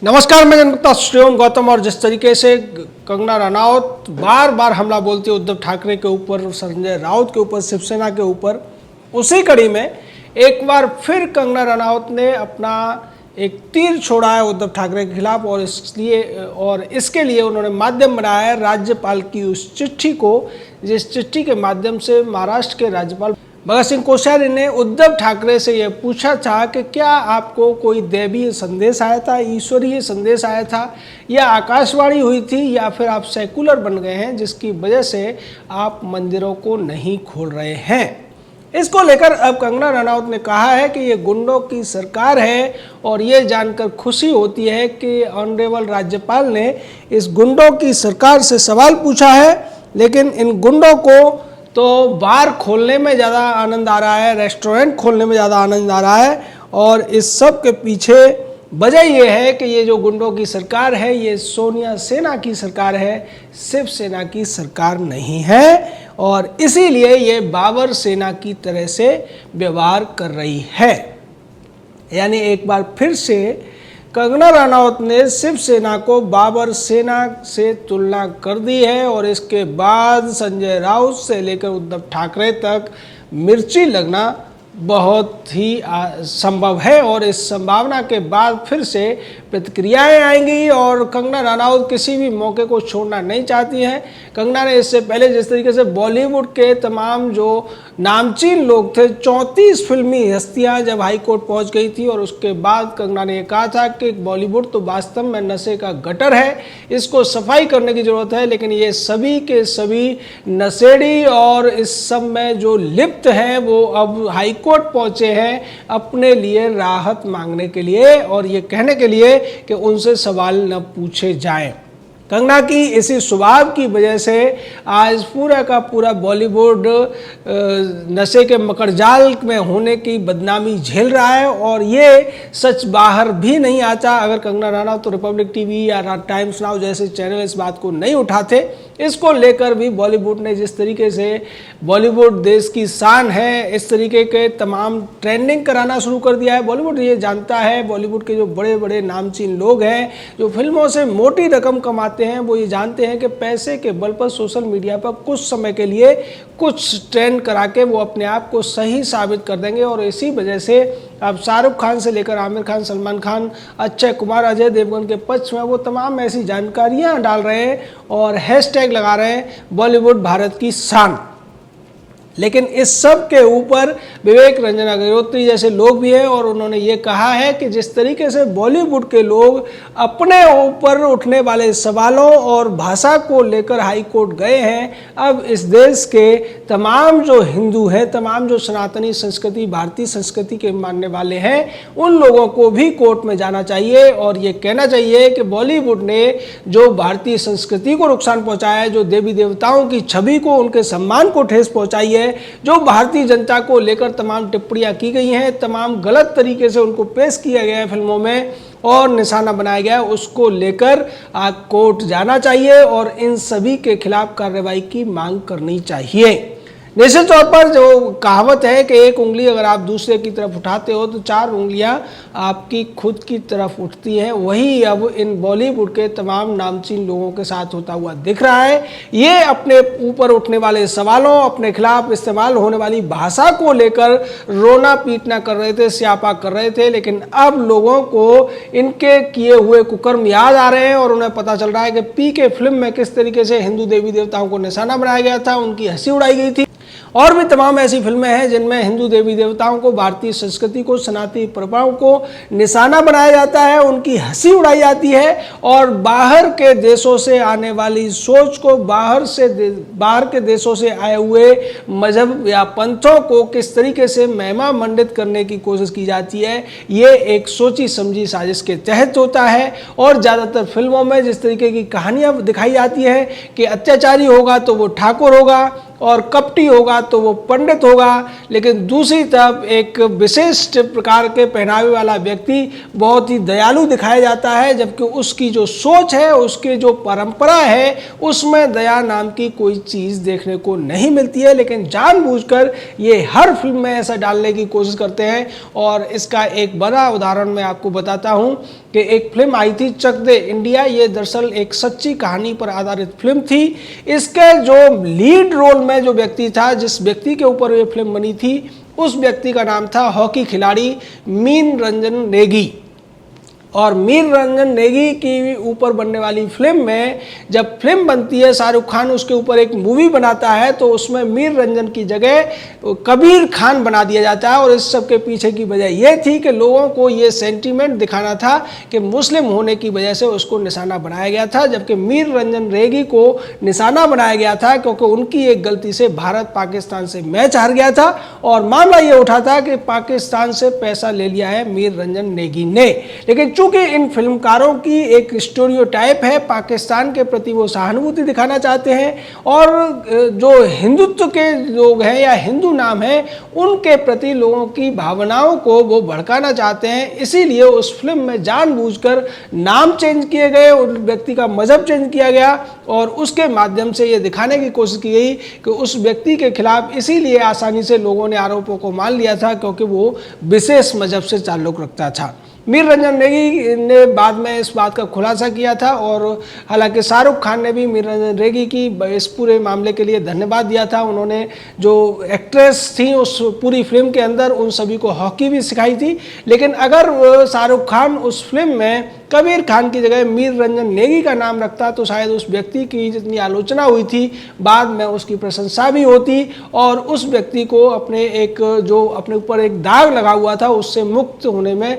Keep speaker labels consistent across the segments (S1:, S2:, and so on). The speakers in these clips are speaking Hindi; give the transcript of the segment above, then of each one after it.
S1: नमस्कार, मैं जनता श्रीओम गौतम। और जिस तरीके से कंगना रनौत बार बार हमला बोलती है उद्धव ठाकरे के ऊपर, संजय राउत के ऊपर, शिवसेना के ऊपर, उसी कड़ी में एक बार फिर कंगना रनौत ने अपना एक तीर छोड़ा है उद्धव ठाकरे के खिलाफ। और इसके लिए उन्होंने माध्यम बनाया है राज्यपाल की उस चिट्ठी को, जिस चिट्ठी के माध्यम से महाराष्ट्र के राज्यपाल भगत सिंह कोश्यारी ने उद्धव ठाकरे से यह पूछा था कि क्या आपको कोई दैवीय संदेश आया था, ईश्वरीय संदेश आया था, या आकाशवाणी हुई थी, या फिर आप सेकुलर बन गए हैं जिसकी वजह से आप मंदिरों को नहीं खोल रहे हैं। इसको लेकर अब कंगना रनौत ने कहा है कि ये गुंडों की सरकार है और ये जानकर खुशी होती है कि ऑनरेबल राज्यपाल ने इस गुंडों की सरकार से सवाल पूछा है। लेकिन इन गुंडों को तो बार खोलने में ज़्यादा आनंद आ रहा है, रेस्टोरेंट खोलने में ज़्यादा आनंद आ रहा है। और इस सब के पीछे वजह यह है कि ये जो गुंडों की सरकार है ये सोनिया सेना की सरकार है, शिवसेना की सरकार नहीं है। और इसीलिए ये बाबर सेना की तरह से व्यवहार कर रही है। यानी एक बार फिर से कंगना रनौत ने शिवसेना को बाबर सेना से तुलना कर दी है। और इसके बाद संजय राउत से लेकर उद्धव ठाकरे तक मिर्ची लगना बहुत ही संभव है। और इस संभावना के बाद फिर से प्रतिक्रियाएं आएंगी और कंगना रनौत किसी भी मौके को छोड़ना नहीं चाहती हैं। कंगना ने इससे पहले जिस तरीके से बॉलीवुड के तमाम जो नामचीन लोग थे, 34 फिल्मी हस्तियां जब हाई कोर्ट पहुंच गई थी, और उसके बाद कंगना ने कहा था कि बॉलीवुड तो वास्तव में नशे का गटर है, इसको सफाई करने की जरूरत है। लेकिन ये सभी के सभी नशेड़ी और इस सब में जो लिप्त हैं वो अब हाई कोर्ट पहुंचे हैं अपने लिए राहत मांगने के लिए, और ये कहने के लिए कि उनसे सवाल न पूछे जाएं। कंगना की इसी स्वभाव की वजह से आज पूरा का पूरा बॉलीवुड नशे के मकड़जाल में होने की बदनामी झेल रहा है। और ये सच बाहर भी नहीं आता अगर कंगना रनौत तो रिपब्लिक टीवी या टाइम्स नाउ जैसे चैनल इस बात को नहीं उठाते। इसको लेकर भी बॉलीवुड ने जिस तरीके से, बॉलीवुड देश की शान है, इस तरीके के तमाम ट्रेंडिंग कराना शुरू कर दिया है। बॉलीवुड ये जानता है, बॉलीवुड के जो बड़े बड़े नामचीन लोग हैं जो फिल्मों से मोटी रकम कमाते हैं, वो ये जानते हैं कि पैसे के बल पर सोशल मीडिया पर कुछ समय के लिए कुछ ट्रेंड करा के वो अपने आप को सही साबित कर देंगे। और इसी वजह से अब शाहरुख खान से लेकर आमिर खान, सलमान खान, अक्षय कुमार, अजय देवगन के पक्ष में वो तमाम ऐसी जानकारियां डाल रहे हैं और हैशटैग लगा रहे हैं बॉलीवुड भारत की शान। लेकिन इस सब के ऊपर विवेक रंजन अग्निहोत्री जैसे लोग भी हैं, और उन्होंने ये कहा है कि जिस तरीके से बॉलीवुड के लोग अपने ऊपर उठने वाले सवालों और भाषा को लेकर हाई कोर्ट गए हैं, अब इस देश के तमाम जो हिंदू हैं, तमाम जो सनातनी संस्कृति, भारतीय संस्कृति के मानने वाले हैं, उन लोगों को भी कोर्ट में जाना चाहिए और ये कहना चाहिए कि बॉलीवुड ने जो भारतीय संस्कृति को नुकसान पहुँचाया है, जो देवी देवताओं की छवि को, उनके सम्मान को ठेस पहुँचाई है, जो भारतीय जनता को लेकर तमाम टिप्पणियां की गई हैं, तमाम गलत तरीके से उनको पेश किया गया है फिल्मों में और निशाना बनाया गया है, उसको लेकर कोर्ट जाना चाहिए और इन सभी के खिलाफ कार्रवाई की मांग करनी चाहिए। निश्चित तौर पर जो कहावत है कि एक उंगली अगर आप दूसरे की तरफ उठाते हो तो 4 उंगलियां आपकी खुद की तरफ उठती हैं, वही अब इन बॉलीवुड के तमाम नामचीन लोगों के साथ होता हुआ दिख रहा है। ये अपने ऊपर उठने वाले सवालों, अपने खिलाफ इस्तेमाल होने वाली भाषा को लेकर रोना पीटना कर रहे थे, स्यापा कर रहे थे, लेकिन अब लोगों को इनके किए हुए कुकर्म याद आ रहे हैं और उन्हें पता चल रहा है कि पीके फिल्म में किस तरीके से हिंदू देवी देवताओं को निशाना बनाया गया था, उनकी हंसी उड़ाई गई थी। और भी तमाम ऐसी फिल्में हैं जिनमें हिंदू देवी देवताओं को, भारतीय संस्कृति को, सनातनी परंपराओं को निशाना बनाया जाता है, उनकी हंसी उड़ाई जाती है। और बाहर के देशों से आने वाली सोच को, बाहर के देशों से आए हुए मजहब या पंथों को किस तरीके से महिमा मंडित करने की कोशिश की जाती है, ये एक सोची समझी साजिश के तहत होता है। और ज़्यादातर फिल्मों में जिस तरीके की कहानियाँ दिखाई जाती है कि अत्याचारी होगा तो वो ठाकुर होगा, और कपटी होगा तो वो पंडित होगा, लेकिन दूसरी तरफ एक विशिष्ट प्रकार के पहनावे वाला व्यक्ति बहुत ही दयालु दिखाया जाता है, जबकि उसकी जो सोच है, उसकी जो परंपरा है, उसमें दया नाम की कोई चीज़ देखने को नहीं मिलती है। लेकिन जानबूझकर ये हर फिल्म में ऐसा डालने की कोशिश करते हैं। और इसका एक बड़ा उदाहरण मैं आपको बताता हूँ कि एक फिल्म आई थी चक दे इंडिया। ये दरअसल एक सच्ची कहानी पर आधारित फिल्म थी। इसके जो लीड रोल में जो व्यक्ति था, जिस व्यक्ति के ऊपर ये फिल्म बनी थी, उस व्यक्ति का नाम था हॉकी खिलाड़ी मीन रंजन नेगी। और मीन रंजन नेगी की ऊपर बनने वाली फिल्म में जब फिल्म बनती है, शाहरुख खान उसके ऊपर एक मूवी बनाता है, तो उसमें मीर रंजन की जगह कबीर खान बना दिया जाता है। और इस सब के पीछे की वजह यह थी कि लोगों को ये सेंटीमेंट दिखाना था कि मुस्लिम होने की वजह से उसको निशाना बनाया गया था, जबकि मीर रंजन नेगी को निशाना बनाया गया था क्योंकि उनकी एक गलती से भारत पाकिस्तान से मैच हार गया था और मामला ये उठा था कि पाकिस्तान से पैसा ले लिया है मीर रंजन नेगी ने। लेकिन चूंकि इन फिल्मकारों की एक स्टीरियोटाइप है, पाकिस्तान के प्रति वो सहानुभूति दिखाना चाहते हैं और जो हिंदुत्व के लोग हैं या हिंदू नाम है, उनके प्रति लोगों की भावनाओं को वो भड़काना चाहते हैं। इसीलिए उस फिल्म में जानबूझकर नाम चेंज किए गए, उस व्यक्ति का मजहब चेंज किया गया और उसके माध्यम से ये दिखाने की कोशिश की गई कि उस व्यक्ति के खिलाफ इसीलिए आसानी से लोगों ने आरोपों को मान लिया था क्योंकि वो विशेष मजहब से ताल्लुक़ रखता था। मीर रंजन नेगी ने बाद में इस बात का खुलासा किया था और हालांकि शाहरुख खान ने भी मीर रंजन नेगी की इस पूरे मामले के लिए धन्यवाद दिया था। उन्होंने जो एक्ट्रेस थी उस पूरी फिल्म के अंदर उन सभी को हॉकी भी सिखाई थी। लेकिन अगर शाहरुख खान उस फिल्म में कबीर खान की जगह मीर रंजन नेगी का नाम रखता तो शायद उस व्यक्ति की जितनी आलोचना हुई थी बाद में उसकी प्रशंसा भी होती और उस व्यक्ति को अपने एक जो अपने ऊपर एक दाग लगा हुआ था उससे मुक्त होने में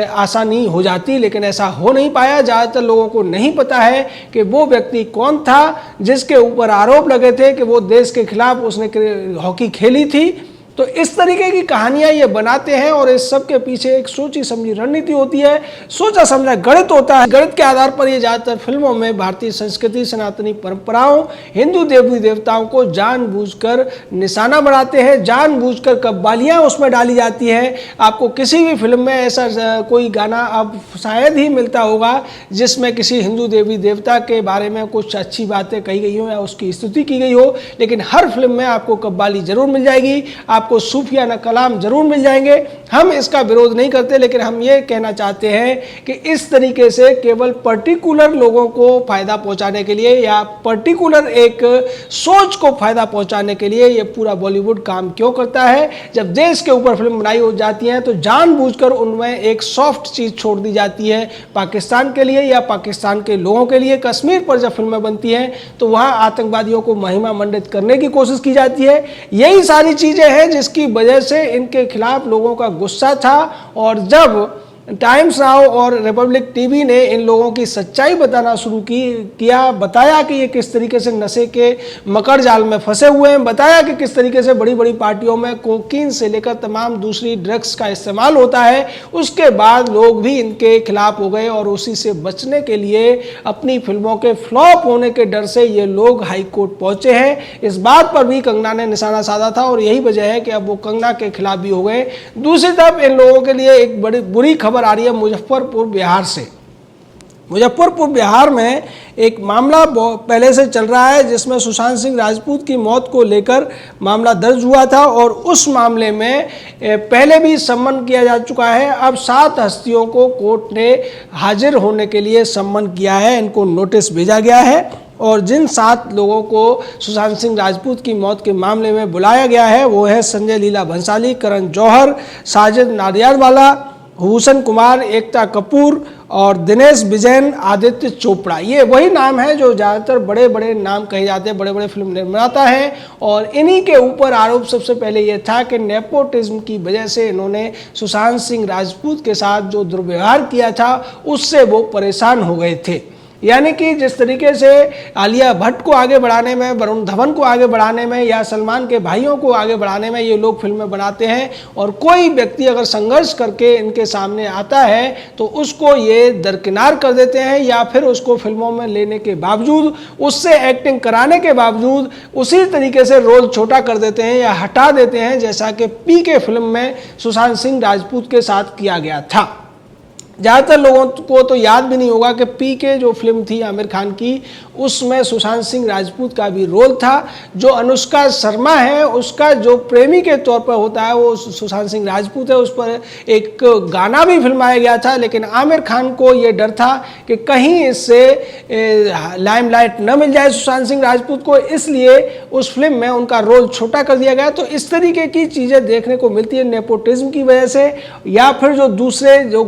S1: आसानी हो जाती। लेकिन ऐसा हो नहीं पाया। ज़्यादातर लोगों को नहीं पता है कि वो व्यक्ति कौन था जिसके ऊपर आरोप लगे थे कि वो देश के खिलाफ उसने हॉकी खेली थी। तो इस तरीके की कहानियां ये बनाते हैं और इस सब के पीछे एक सोची समझी रणनीति होती है, सोचा समझा गणित होता है। गणित के आधार पर ये ज़्यादातर फिल्मों में भारतीय संस्कृति, सनातनी परंपराओं, हिंदू देवी देवताओं को जानबूझकर निशाना बनाते हैं, जानबूझकर कव्वालियाँ उसमें डाली जाती हैं। आपको किसी भी फिल्म में ऐसा कोई गाना अब शायद ही मिलता होगा जिसमें किसी हिंदू देवी देवता के बारे में कुछ अच्छी बातें कही गई हो या उसकी स्तुति की गई हो, लेकिन हर फिल्म में आपको कव्वाली जरूर मिल जाएगी, आपको सूफियाना कलाम जरूर मिल जाएंगे। हम इसका विरोध नहीं करते, लेकिन हम ये कहना चाहते हैं कि इस तरीके से केवल पर्टिकुलर लोगों को फायदा पहुंचाने के लिए या पर्टिकुलर एक सोच को फायदा पहुंचाने के लिए ये पूरा बॉलीवुड काम क्यों करता है। जब देश के ऊपर फिल्म बनाई हो जाती है तो जानबूझकर उनमें एक सॉफ्ट चीज छोड़ दी जाती है पाकिस्तान के लिए या पाकिस्तान के लोगों के लिए। कश्मीर पर जब फिल्में बनती हैं तो वहां आतंकवादियों को महिमा मंडित करने की कोशिश की जाती है। यही सारी चीजें हैं जिसकी वजह से इनके खिलाफ लोगों का गुस्सा था। और जब टाइम्स नाउ और रिपब्लिक टीवी ने इन लोगों की सच्चाई बताना शुरू किया, बताया कि ये किस तरीके से नशे के मकर जाल में फंसे हुए हैं, बताया कि किस तरीके से बड़ी बड़ी पार्टियों में कोकीन से लेकर तमाम दूसरी ड्रग्स का इस्तेमाल होता है, उसके बाद लोग भी इनके खिलाफ हो गए और उसी से बचने के लिए अपनी फिल्मों के फ्लॉप होने के डर से ये लोग हाई कोर्ट पहुंचे हैं। इस बात पर भी कंगना ने निशाना साधा था और यही वजह है कि अब वो कंगना के खिलाफ भी हो गए। दूसरी तरफ इन लोगों के लिए एक बड़ी बुरी खबर आ रही है मुजफ्फरपुर बिहार से। मुजफ्फरपुर बिहार में एक मामला पहले से चल रहा है जिसमें सुशांत सिंह राजपूत की मौत को लेकर मामला दर्ज हुआ था और उस मामले में पहले भी सम्मन किया जा चुका है। अब 7 हस्तियों को कोर्ट ने हाजिर होने के लिए सम्मन किया है, इनको नोटिस भेजा गया है और जिन 7 लोगों को सुशांत सिंह राजपूत की मौत के मामले में बुलाया गया है वो है संजय लीला भंसाली, करण जौहर, साजिद नाडियाडवाला, भूषण कुमार, एकता कपूर और दिनेश विजयन, आदित्य चोपड़ा। ये वही नाम है जो ज़्यादातर बड़े बड़े नाम कहे जाते हैं, बड़े बड़े फिल्म निर्माता हैं और इन्हीं के ऊपर आरोप सबसे पहले ये था कि नेपोटिज्म की वजह से इन्होंने सुशांत सिंह राजपूत के साथ जो दुर्व्यवहार किया था उससे वो परेशान हो गए थे। यानी कि जिस तरीके से आलिया भट्ट को आगे बढ़ाने में, वरुण धवन को आगे बढ़ाने में या सलमान के भाइयों को आगे बढ़ाने में ये लोग फिल्में बनाते हैं, और कोई व्यक्ति अगर संघर्ष करके इनके सामने आता है तो उसको ये दरकिनार कर देते हैं, या फिर उसको फिल्मों में लेने के बावजूद, उससे एक्टिंग कराने के बावजूद उसी तरीके से रोल छोटा कर देते हैं या हटा देते हैं, जैसा कि पीके फिल्म में सुशांत सिंह राजपूत के साथ किया गया था। ज़्यादातर लोगों को तो याद भी नहीं होगा कि पीके जो फिल्म थी आमिर खान की, उसमें सुशांत सिंह राजपूत का भी रोल था। जो अनुष्का शर्मा है उसका जो प्रेमी के तौर पर होता है वो सुशांत सिंह राजपूत है। उस पर एक गाना भी फिल्माया गया था, लेकिन आमिर खान को ये डर था कि कहीं इससे लाइमलाइट न मिल जाए सुशांत सिंह राजपूत को, इसलिए उस फिल्म में उनका रोल छोटा कर दिया गया। तो इस तरीके की चीज़ें देखने को मिलती है नेपोटिज्म की वजह से, या फिर जो दूसरे जो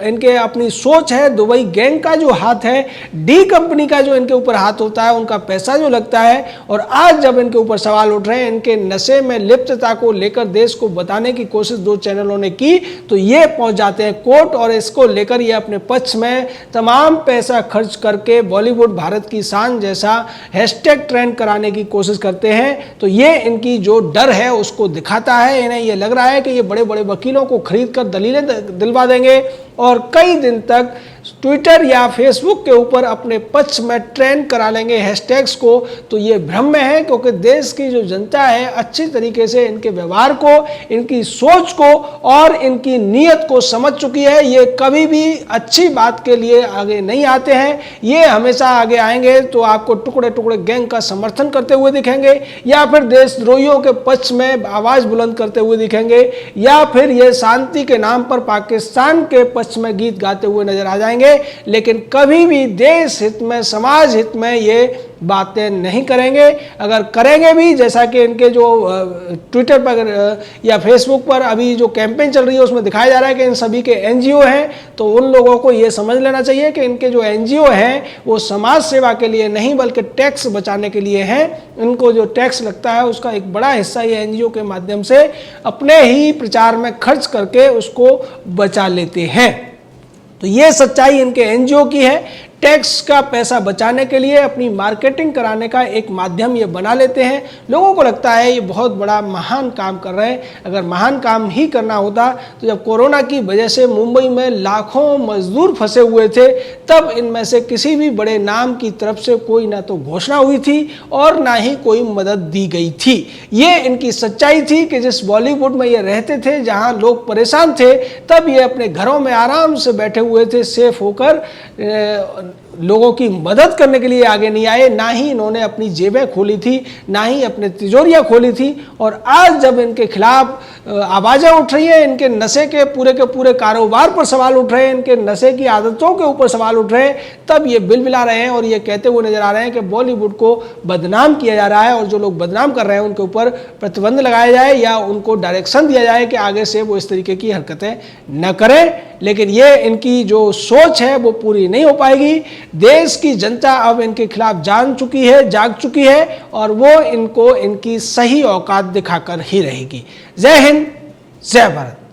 S1: इनके अपनी सोच है, दुबई गैंग का जो हाथ है, डी कंपनी का जो इनके ऊपर हाथ होता है, उनका पैसा जो लगता है। और आज जब इनके ऊपर सवाल उठ रहे हैं, इनके नशे में लिप्तता को लेकर देश को बताने की कोशिश दो चैनलों ने की, तो ये पहुंच जाते हैं कोर्ट, और इसको लेकर ये अपने पक्ष में तमाम पैसा खर्च करके बॉलीवुड भारत की शान जैसा हैशटैग ट्रेंड कराने की कोशिश करते हैं। तो ये इनकी जो डर है उसको दिखाता है। इन्हें ये लग रहा है कि ये बड़े बड़े वकीलों को खरीद कर दलीलें दिलवा देंगे और कई दिन तक ट्विटर या फेसबुक के ऊपर अपने पक्ष में ट्रेंड करा लेंगे हैशटैग्स को। तो ये भ्रम में है, क्योंकि देश की जो जनता है अच्छी तरीके से इनके व्यवहार को, इनकी सोच को और इनकी नीयत को समझ चुकी है। ये कभी भी अच्छी बात के लिए आगे नहीं आते हैं। ये हमेशा आगे आएंगे तो आपको टुकड़े टुकड़े गैंग का समर्थन करते हुए दिखेंगे, या फिर देशद्रोहियों के पक्ष में आवाज बुलंद करते हुए दिखेंगे, या फिर ये शांति के नाम पर पाकिस्तान के पक्ष में गीत गाते हुए नजर आ जाएंगे। लेकिन कभी भी देश हित में, समाज हित में ये बातें नहीं करेंगे। अगर करेंगे भी, जैसा कि इनके जो ट्विटर पर या फेसबुक पर अभी जो कैंपेन चल रही है उसमें दिखाया जा रहा है कि इन सभी के एनजीओ हैं, तो उन लोगों को ये समझ लेना चाहिए कि इनके जो एनजीओ हैं वो समाज सेवा के लिए नहीं बल्कि टैक्स बचाने के लिए हैं। इनको जो टैक्स लगता है उसका एक बड़ा हिस्सा ये एनजीओ के माध्यम से अपने ही प्रचार में खर्च करके उसको बचा लेते हैं। तो ये सच्चाई इनके एनजीओ की है। टैक्स का पैसा बचाने के लिए अपनी मार्केटिंग कराने का एक माध्यम ये बना लेते हैं। लोगों को लगता है ये बहुत बड़ा महान काम कर रहे हैं। अगर महान काम ही करना होता तो जब कोरोना की वजह से मुंबई में लाखों मजदूर फंसे हुए थे, तब इनमें से किसी भी बड़े नाम की तरफ से कोई ना तो घोषणा हुई थी और ना ही कोई मदद दी गई थी। ये इनकी सच्चाई थी कि जिस बॉलीवुड में ये रहते थे, जहाँ लोग परेशान थे, तब ये अपने घरों में आराम से बैठे हुए थे, सेफ होकर लोगों की मदद करने के लिए आगे नहीं आए। ना ही इन्होंने अपनी जेबें खोली थी, ना ही अपने तिजोरियां खोली थी। और आज जब इनके खिलाफ आवाज़ें उठ रही हैं, इनके नशे के पूरे कारोबार पर सवाल उठ रहे हैं, इनके नशे की आदतों के ऊपर सवाल उठ रहे हैं, तब ये बिलबिला रहे हैं और ये कहते हुए नजर आ रहे हैं कि बॉलीवुड को बदनाम किया जा रहा है, और जो लोग बदनाम कर रहे हैं उनके ऊपर प्रतिबंध लगाया जाए या उनको डायरेक्शन दिया जाए कि आगे से वो इस तरीके की हरकतें न करें। लेकिन ये इनकी जो सोच है वो पूरी नहीं हो पाएगी। देश की जनता अब इनके खिलाफ जाग चुकी है, और वो इनको इनकी सही औकात दिखाकर ही रहेगी। जय हिंद, जय भारत।